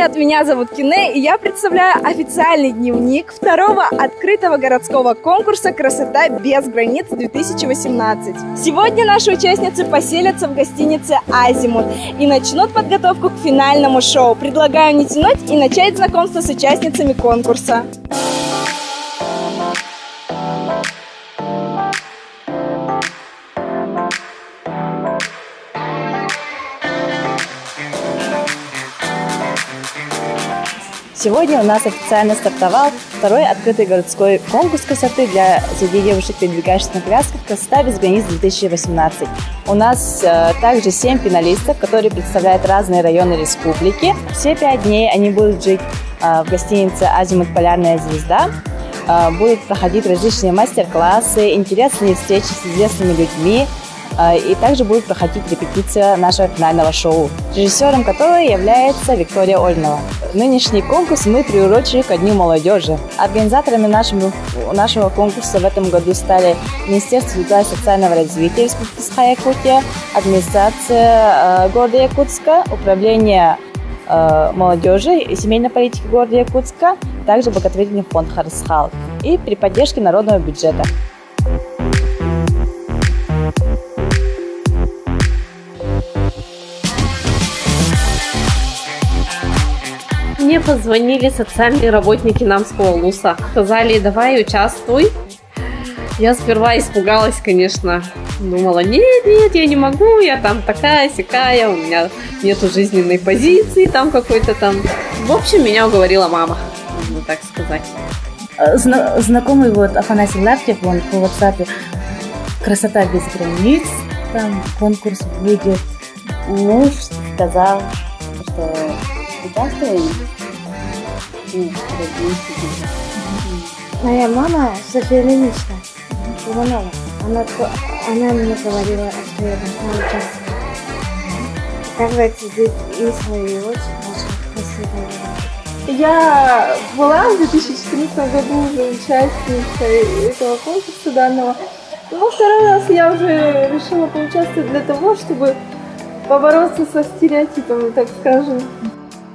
привет! Меня зовут Кине, и я представляю официальный дневник второго открытого городского конкурса «Красота без границ-2018». Сегодня наши участницы поселятся в гостинице «Азимут» и начнут подготовку к финальному шоу. Предлагаю не тянуть и начать знакомство с участницами конкурса. Сегодня у нас официально стартовал второй открытый городской конкурс красоты среди девушек, передвигающихся на колясках «Красота без границ-2018». У нас также 7 финалистов, которые представляют разные районы республики. Все 5 дней они будут жить в гостинице «Азимут. Полярная звезда». Будут проходить различные мастер-классы, интересные встречи с известными людьми. И также будет проходить репетиция нашего финального шоу, режиссером которой является Виктория Ольнова. Нынешний конкурс мы приурочили ко Дню молодежи. Организаторами нашего конкурса в этом году стали Министерство труда и социального развития Республики Саха-Якутия, администрация города Якутска, управление молодежи и семейной политики города Якутска, также благотворительный фонд «Харсхал» и при поддержке народного бюджета. Мне позвонили социальные работники Намского ЛУСа. Сказали, давай участвуй. Я сперва испугалась, конечно. Думала, нет, я не могу, я там такая-сякая, у меня нету жизненной позиции там какой-то там. В общем, меня уговорила мама, можно так сказать. Знакомый Афанасий Лаптев, он по WhatsApp «Красота без границ», там конкурс будет. Муж сказал, что участвуем. Моя мама, София Ильинична Иванова, она мне говорила, что я должна участвовать. Также здесь и свои очень красивые. Я была в 2014 году уже участницей этого конкурса данного. Но второй раз я уже решила поучаствовать для того, чтобы побороться со стереотипами, так скажем.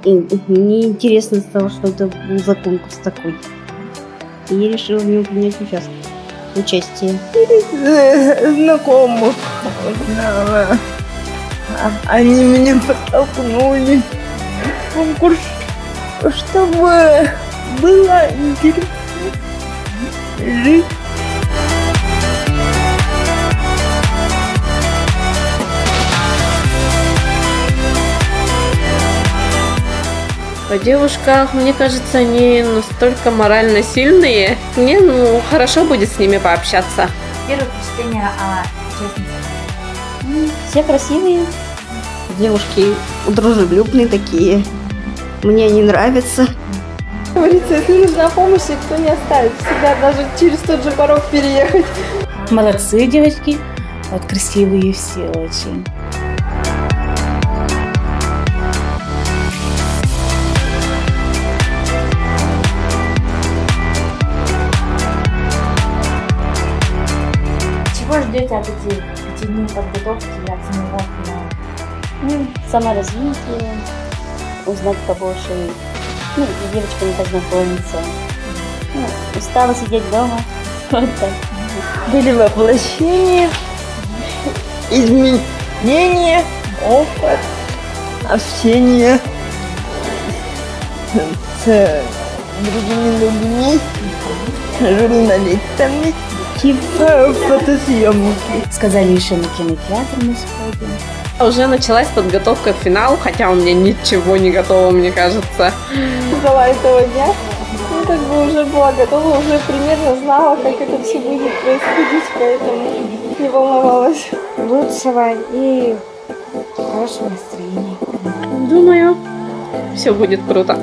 И мне интересно из того, что это был за конкурс такой. И я решила в нем принять участие. Знакомых узнала. Они меня подтолкнули в конкурс, чтобы было интересно жить. О девушках, мне кажется, они настолько морально сильные. Мне хорошо будет с ними пообщаться. Первое впечатление о участницах. Все красивые. Девушки дружелюбные такие. Мне они нравятся. Говорится, если нужна помощь, никто не оставит. Всегда даже через тот же порог переехать. Молодцы девочки. Красивые все очень. Чего ждете от этих дней подготовки и от самого финала? Саморазвитие, узнать побольше, с девочками познакомиться. Устала сидеть дома. Вот так. Были воплощения, изменения, опыт, общение с другими людьми, журналистами. Типа фотосъемки. Сказали, еще на кинотеатр мы сходим. Уже началась подготовка к финалу, хотя у меня ничего не готово, мне кажется. Ждала этого дня. Как бы уже была готова, уже примерно знала, как это все будет происходить, поэтому не волновалась. Лучшего и хорошего настроения. Думаю, все будет круто.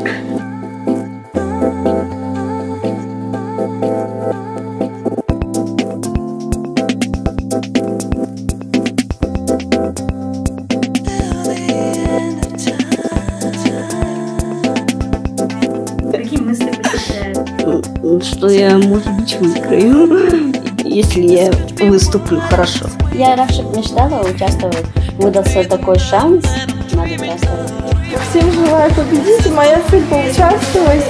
Что я, может быть, выиграю, если я выступлю хорошо. Я раньше мечтала участвовать выдался такой шанс, надо участвовать. Всем желаю победить, и моя цель поучаствовать.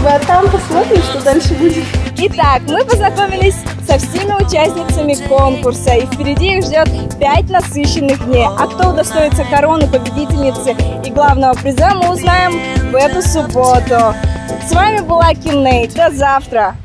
А там посмотрим, что дальше будет. Итак, мы познакомились со всеми участницами конкурса, и впереди их ждет 5 насыщенных дней. А кто удостоится короны победительницы и главного приза, мы узнаем в эту субботу. С вами была Ким Нейт. До завтра!